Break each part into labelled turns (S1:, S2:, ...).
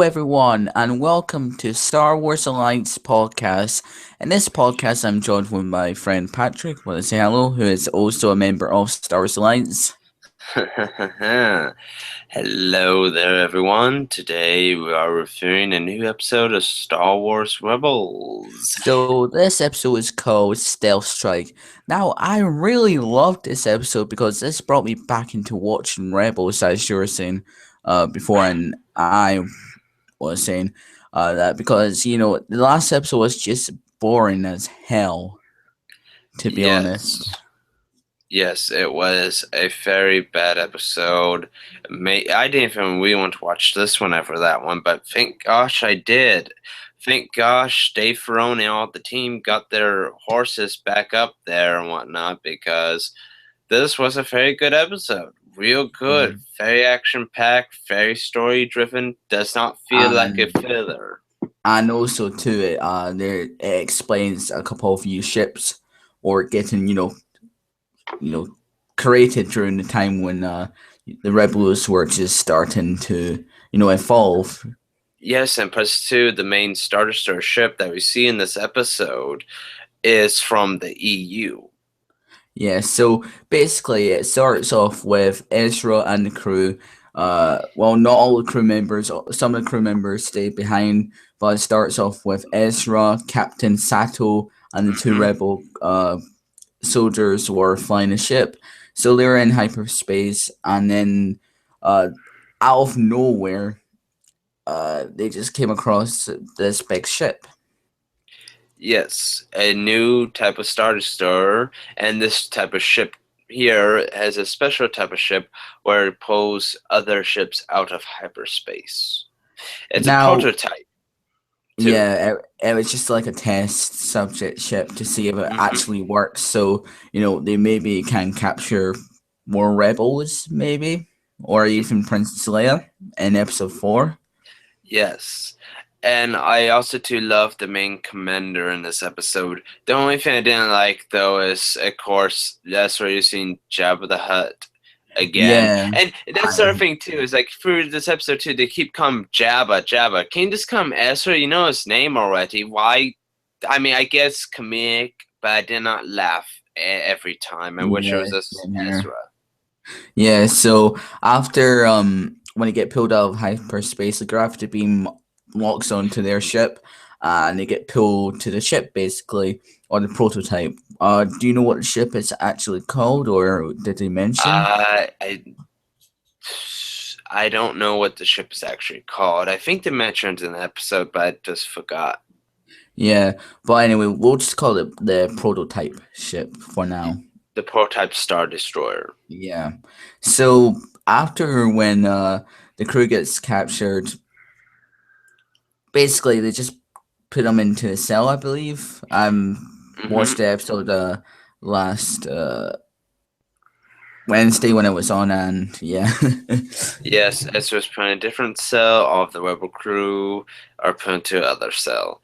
S1: everyone, and welcome to Star Wars Alliance podcast. In this podcast, I'm joined with my friend Patrick. Want to say hello, who is also a member of Star Wars Alliance.
S2: Hello there, everyone. Today we are reviewing a new episode of Star Wars Rebels.
S1: So this episode is called Stealth Strike. Now, I really loved this episode because this brought me back into watching Rebels, as you were saying before, and I was saying that because the last episode was just boring as hell, to be
S2: Yes,
S1: honest.
S2: yes, it was a very bad episode. I didn't even really want to watch this one after that one, but thank gosh I did. Thank gosh Dave Filoni and all the team got their horses back up there and whatnot because this was a very good episode. Real
S1: Yeah.
S2: good. Very action packed, very story driven. Does not feel like a
S1: And
S2: filler.
S1: and also too, it explains a couple of new ships or getting you know created during the time when the rebels were just starting to evolve.
S2: Yes, and plus two, the main Star Destroyer ship that we see in this episode is from the EU.
S1: Yeah, so basically it starts off with Ezra and the crew. Well, not all the crew members. Some of the crew members stay behind, but it starts off with Ezra, Captain Sato, and the two
S2: Hmm.
S1: rebel soldiers were flying a ship. So they were in hyperspace, and then uh, out of nowhere, they just came across this big ship.
S2: Yes, a new type of Star Destroyer, and this type of ship here has a special type of ship where it pulls other ships out of hyperspace. It's a
S1: Now,
S2: prototype, too.
S1: yeah, it was just like a test subject ship to see if it
S2: Hmm.
S1: actually works. So, they maybe can capture more rebels, maybe, or even Princess Leia in episode 4.
S2: Yes. And I also too love the main commander in this episode. The only thing I didn't like though is of course that's where you're seeing Jabba the Hutt again.
S1: Yeah,
S2: And that's the other
S1: I,
S2: thing too, is like through this episode too, they keep calling Jabba, Jabba. Can you just call him Ezra? You know his name already. Why I mean I guess comedic, but I did not laugh every time. I wish it
S1: yeah,
S2: was just
S1: same here.
S2: Ezra.
S1: Yeah, so after when they get pulled out of hyperspace, the gravity beam locks onto their ship, and they get pulled to the ship basically, or the prototype. Do you know what the ship is actually called, or did they mention?
S2: Uh, I I don't know what the ship is actually called. I think they mentioned in the episode, but I just forgot.
S1: Yeah, but anyway, we'll just call it the prototype ship for now.
S2: The prototype Star Destroyer.
S1: Yeah. So after when the crew gets captured, basically they just put them into a cell, I believe.
S2: Hmm.
S1: Watched the episode last Wednesday when it was on, and yeah.
S2: Yes, Ezra's put in a different cell. All of the rebel crew are put into other cell.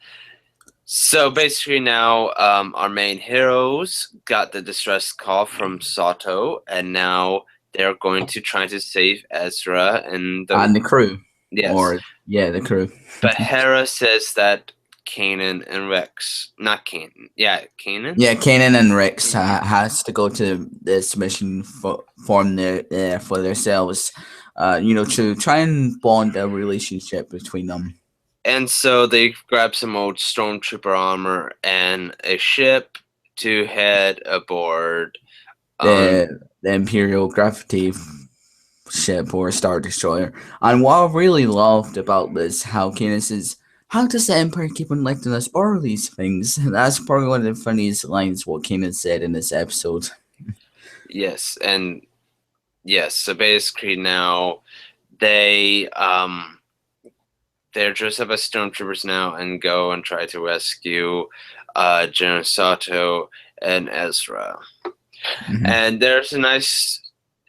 S2: So basically, now our main heroes got the distress call from Sato, and now they're going to try to save Ezra and the
S1: And the crew,
S2: yes.
S1: or yeah, the crew.
S2: But Hera says that Kanan and Rex, not Kanan, yeah, Kanan.
S1: Yeah, Kanan and Rex
S2: Hmm.
S1: has to go to this mission for themselves, to try and bond a relationship between them.
S2: And so they grab some old stormtrooper armor and a ship to head aboard. Um,
S1: The Imperial Gravity ship or Star Destroyer. And what I really loved about this, how Kanan says, "How does the Empire keep on letting us borrow these things?" That's probably one of the funniest lines what Kanan said in this episode.
S2: yes, and yes. So basically, now they they're dressed up as stormtroopers now and go and try to rescue General Sato and Ezra.
S1: Mhm.
S2: And there's a nice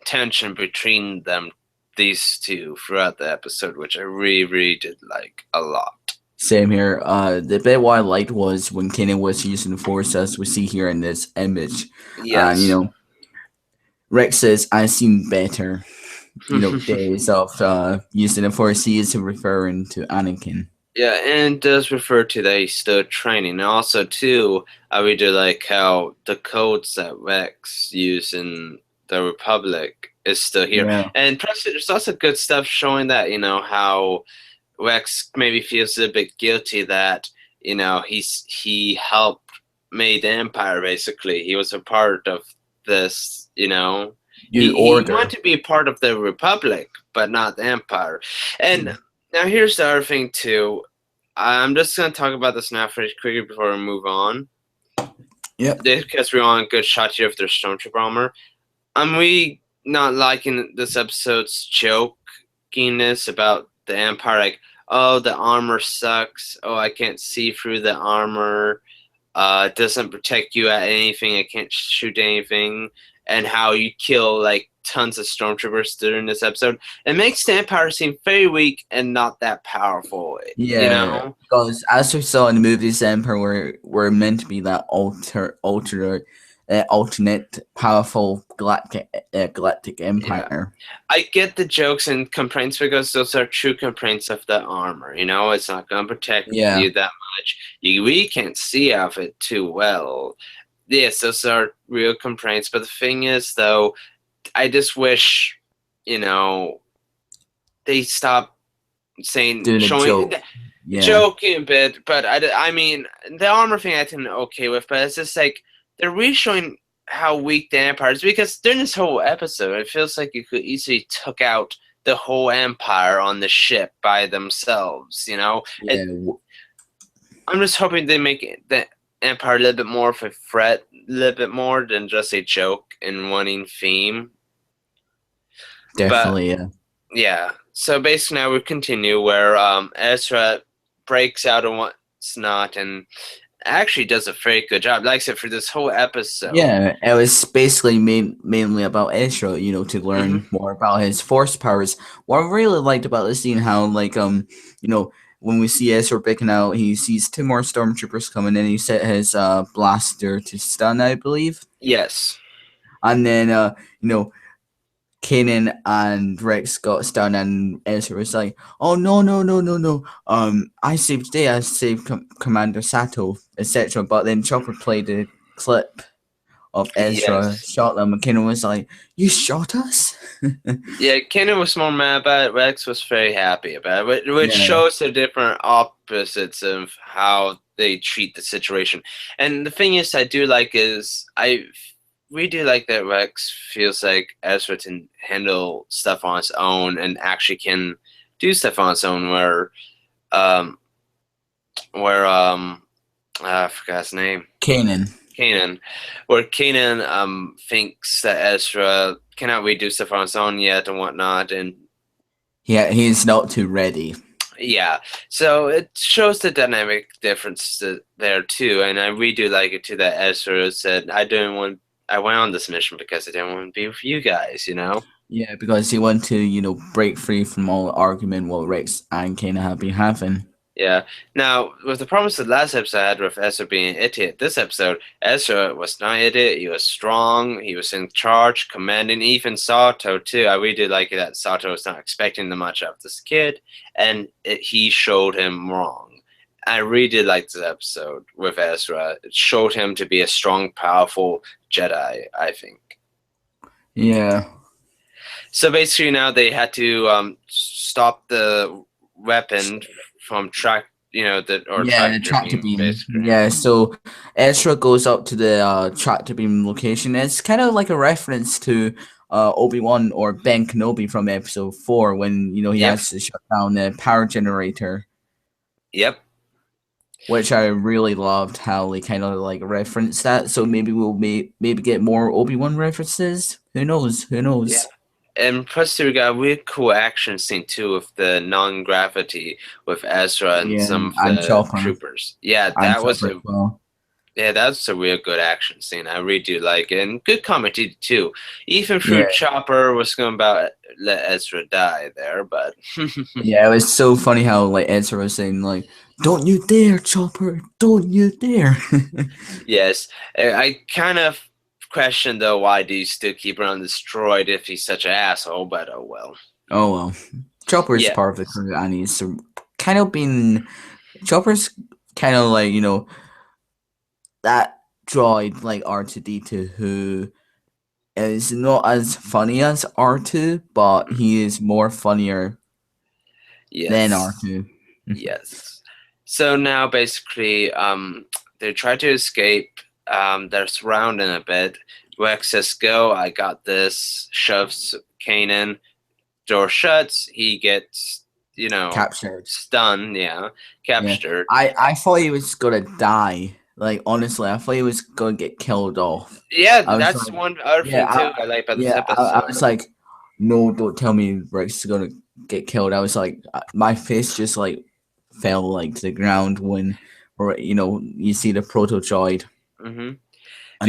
S2: tension between them, these two, throughout the episode, which I really, really did like a lot.
S1: Same here. The bit what I liked was when Kanan was using the Force, as we see here in this image, and
S2: Yes.
S1: Rex says, "I've seen better." days of using the Force he is referring to Anakin.
S2: Yeah, and it does refer to that he's still training. And also, too, I really do like how the codes that Rex used in the Republic is still here.
S1: Yeah.
S2: And plus, there's also good stuff showing that, how Rex maybe feels a bit guilty that, he helped made the Empire, basically. He was a part of this,
S1: New
S2: He
S1: Order.
S2: wanted to be a part of the Republic, but not the Empire. And now here's the other thing, too. I'm just going to talk about this now pretty quickly before we move on.
S1: Yep.
S2: Because we're on a good shot here of their Stormtrooper armor. I'm really not liking this episode's jokiness about the Empire. Like, oh, the armor sucks. Oh, I can't see through the armor. It doesn't protect you at anything. I can't shoot anything. And how you kill, like, tons of stormtroopers during this episode. It makes the Empire seem very weak and not that powerful.
S1: Yeah, because as we saw in the movies, the Emperor were meant to be that alternate, powerful galactic empire.
S2: I get the jokes and complaints because those are true complaints of the armor. It's not going to protect you that much. You really can't see out of it too well. Yes, those are real complaints. But the thing is, though, I just wish, they stop saying joking a bit. But I mean, the armor thing I think okay with, but it's just like they're really showing how weak the Empire is, because during this whole episode, it feels like you could easily took out the whole Empire on the ship by themselves. I'm just hoping they make the Empire a little bit more of a threat, a little bit more than just a joke and wanting theme.
S1: Definitely,
S2: yeah. So basically, now we continue where Ezra breaks out and what's not, and actually does a very good job. Like I said, for this whole episode.
S1: Yeah, it was basically mainly about Ezra, to learn more about his Force powers. What I really liked about this scene, how when we see Ezra picking out, he sees 2 more stormtroopers coming in. He set his blaster to stun, I believe.
S2: Yes.
S1: And then Kanan and Rex got stunned, and Ezra was like, "Oh no! I saved Day. I saved Commander Sato, etc." But then Chopper played a clip of Ezra shot them, and Kanan was like, "You shot us?"
S2: Yeah, Kanan was more mad about it. Rex was very happy about it, which shows the different opposites of how they treat the situation. And the thing is, I do like is we do like that Rex feels like Ezra can handle stuff on his own and actually can do stuff on his own. Where I forgot his name.
S1: Kanan.
S2: Where Kanan thinks that Ezra cannot really do stuff on his own yet and whatnot, and
S1: he's not too ready.
S2: Yeah, so it shows the dynamic difference there too, and I really do like it too that Ezra said, I went on this mission because I didn't want to be with you guys,
S1: Yeah, because he wanted to, break free from all the argument what Rex and Kanan have been having.
S2: Yeah. Now, with the problems of the last episode I had with Ezra being an idiot, this episode, Ezra was not an idiot. He was strong. He was in charge, commanding. Even Sato, too. I really did like it that Sato was not expecting much of this kid, and he showed him wrong. I really did like this episode with Ezra. It showed him to be a strong, powerful Jedi, I think.
S1: Yeah.
S2: So basically now they had to stop the weapon from tractor
S1: beam. Basically. Yeah, so Ezra goes up to the tractor beam location. It's kind of like a reference to Obi-Wan or Ben Kenobi from episode 4 when he has to shut down the power generator.
S2: Yep.
S1: Which I really loved how they kind of like reference that. So maybe we'll maybe get more Obi-Wan references. Who knows? Yeah.
S2: And plus, we got a really cool action scene too with the non-gravity with Ezra and some of the troopers. Yeah, that was that's a real good action scene. I really do like it, and good comedy too. Even through Chopper was going about let Ezra die there, but
S1: yeah, it was so funny how like Ezra was saying like, "Don't you dare, Chopper! Don't you dare!"
S2: Yes, I kind of question though, why do you still keep around this droid if he's such an asshole? But oh well.
S1: Oh well, Chopper's
S2: Yeah.
S1: part of the crew, and he's kind of been Chopper's kind of like that droid like R2D2 who is not as funny as R2, but he is more funnier than
S2: Yes.
S1: R2.
S2: Yes. So now basically, they try to escape. They're surrounding a bit. Rex says, "Go! I got this." Shoves Kanan. Door shuts. He gets,
S1: Captured.
S2: stunned. Yeah, captured.
S1: I thought he was gonna die. Like honestly, I thought he was gonna get killed off.
S2: Yeah,
S1: I was
S2: that's
S1: like,
S2: one other
S1: yeah,
S2: thing too I like about this
S1: I
S2: episode.
S1: was like, no, don't tell me Rex is gonna get killed. I was like, my face just like fell like to the ground when, or you see the proto droid
S2: Hmm.
S1: and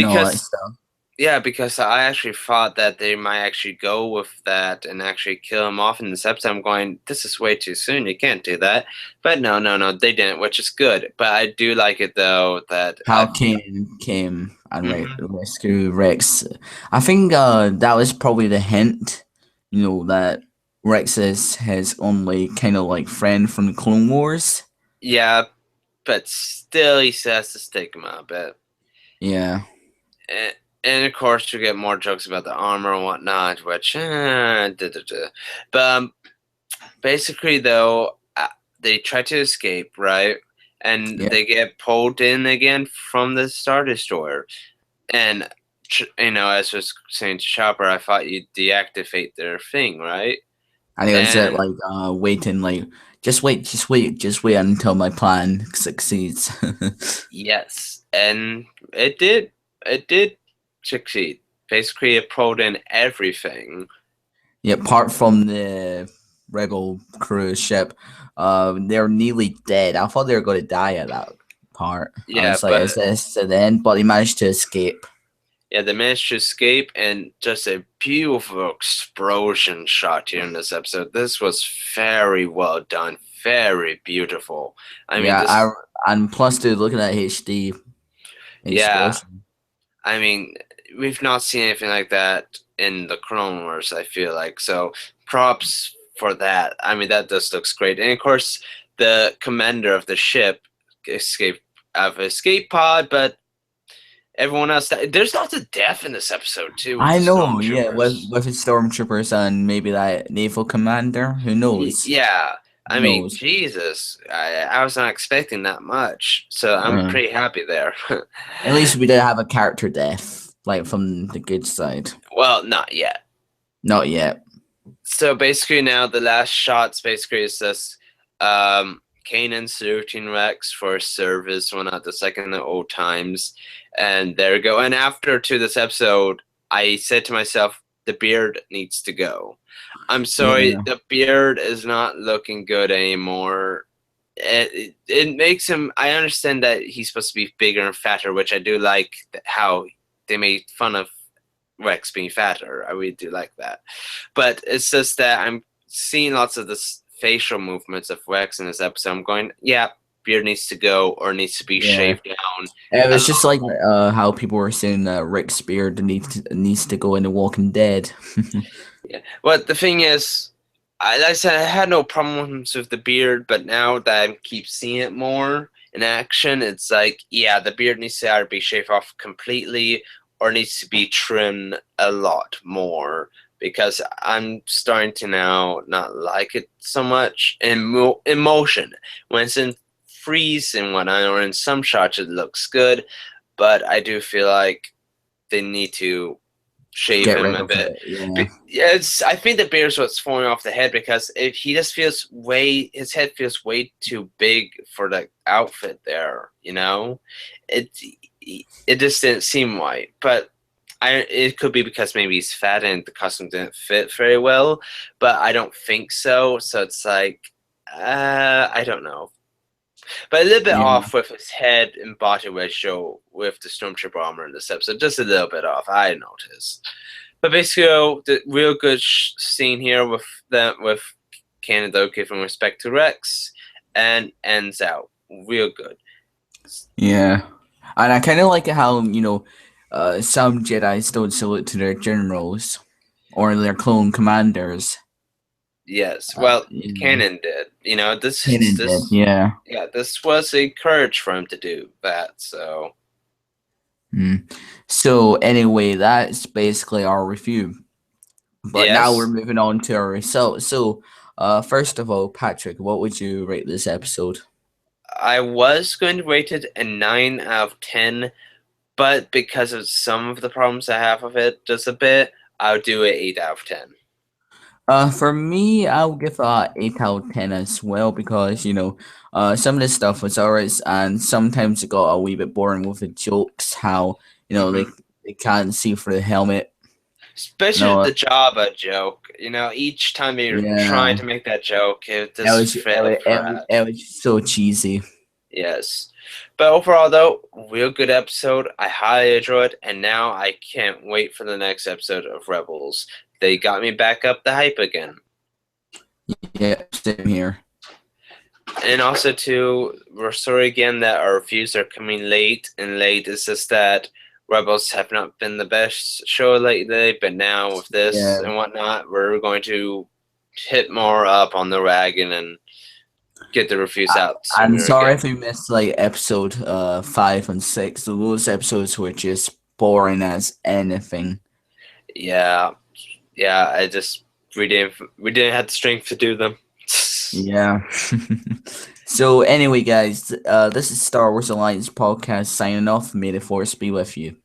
S1: all that
S2: Because
S1: stuff.
S2: Yeah, because I actually thought that they might actually go with that and actually kill him off in this episode. I'm going, this is way too soon. You can't do that. But no, they didn't, which is good. But I do like it though that
S1: How Kanan came and
S2: Mhm.
S1: rescued Rex. I think that was probably the hint, that Rex is his only kind of like friend from the Clone Wars.
S2: Yeah, but still he has to stick him out a bit.
S1: Yeah.
S2: And of course, you get more jokes about the armor and whatnot, which, But basically, though, they try to escape, right? And
S1: Yeah.
S2: they get pulled in again from the Star Destroyer. And, as I was saying to Chopper, I thought you'd deactivate their thing, right?
S1: I think it's
S2: And
S1: like waiting, like just wait until my plan succeeds.
S2: yes, and it did. It did succeed. Basically, it pulled in everything.
S1: Yeah, apart from the rebel cruise ship, they're nearly dead. I thought they were going to die at that part. I
S2: Yeah,
S1: was like,
S2: but
S1: is this the end? But they managed to escape.
S2: yeah, they managed to escape, and just a beautiful explosion shot here in this episode. This was very well done, very beautiful. I mean,
S1: Yeah, and plus, dude, looking at HD
S2: yeah,
S1: explosion.
S2: I mean, we've not seen anything like that in the Clone Wars. I feel like so. Props for that. I mean, that just looks great, and of course, the commander of the ship escaped out of escape pod, but everyone else. There's lots of death in this episode too with
S1: I
S2: the
S1: know, yeah,
S2: stormtroopers.
S1: with his stormtroopers and maybe that naval commander. Who knows?
S2: Yeah,
S1: Who
S2: I mean,
S1: knows?
S2: Jesus, I was not expecting that much, so I'm
S1: Uh,
S2: pretty happy there.
S1: at least we did have a character death, like from the good side.
S2: Well, not yet.
S1: Not yet.
S2: So basically, now the last shots basically is this Kanan saluting Rex for service, one at the second at old times, and there we go. And after to this episode, I said to myself, the beard needs to go. I'm sorry,
S1: Yeah.
S2: the beard is not looking good anymore. It makes him. I understand that he's supposed to be bigger and fatter, which I do like how they made fun of Rex being fatter. I really do like that. But it's just that I'm seeing lots of this facial movements of Rex in this episode. I'm going, yeah, beard needs to go or needs to be
S1: Yeah.
S2: shaved down.
S1: It
S2: a
S1: was just
S2: lot.
S1: like how people were saying that Rick Spear needs to go into Walking Dead.
S2: Yeah. But the thing is, like I said, I had no problems with the beard, but now that I keep seeing it more in action, it's like, yeah, the beard needs to either be shaved off completely or needs to be trimmed a lot more because I'm starting to now not like it so much in motion. When it's in freeze and whatnot, or in some shots, it looks good, but I do feel like they need to shave
S1: Get
S2: him
S1: rid
S2: a
S1: of
S2: bit.
S1: it. Yeah.
S2: Yeah, I think the beard's what's falling off the head because if he just feels his head feels way too big for the outfit there. It it just didn't seem right. But it could be because maybe he's fat and the costume didn't fit very well. But I don't think so. So it's like I don't know. But a little bit
S1: Yeah.
S2: off with his head and body ratio with the Stormtrooper armor in this episode. Just a little bit off, I noticed. But basically, the real good scene here with Canada giving respect to Rex and ends out real good.
S1: Yeah. And I kind of like how, some Jedi's don't salute to their generals or their clone commanders.
S2: Yes, well,
S1: Yeah.
S2: Kanan did. You know,
S1: Kanan did, yeah.
S2: yeah, this was a courage for him to do that. So
S1: Mm. So anyway, that's basically our review. But now we're
S2: yes,
S1: moving on to our results. So, first of all, Patrick, what would you rate this episode?
S2: I was going to rate it a 9 out of 10, but because of some of the problems I have with it, just a bit, I'll do it 8 out of 10.
S1: For me, I'll give a 8 out of 10 as well because some of this stuff was alright, and sometimes it got a wee bit boring with the jokes. How
S2: Hmm.
S1: they can't see through the helmet.
S2: Especially
S1: No,
S2: the Jabba joke. You know, each time you're trying
S1: yeah,
S2: to make that joke, it
S1: it
S2: just
S1: was it,
S2: failed
S1: was- it, was-
S2: flat.
S1: it was so cheesy.
S2: Yes. But overall, though, real good episode. I highly enjoyed it, and now I can't wait for the next episode of Rebels. They got me back up the hype again.
S1: Yeah, same here.
S2: And also, too, we're sorry again that our reviews are coming late, and late is just that Rebels have not been the best show lately, but now with this
S1: Yeah,
S2: and whatnot, we're going to hit more up on the wagon and get the reviews out
S1: I'm
S2: sooner
S1: sorry
S2: again.
S1: if we missed like episode 5 and 6. Those episodes were just boring as anything.
S2: Yeah, yeah, we didn't have the strength to do them.
S1: Yeah. So anyway, guys, this is Star Wars Alliance podcast signing off. May the force be with you.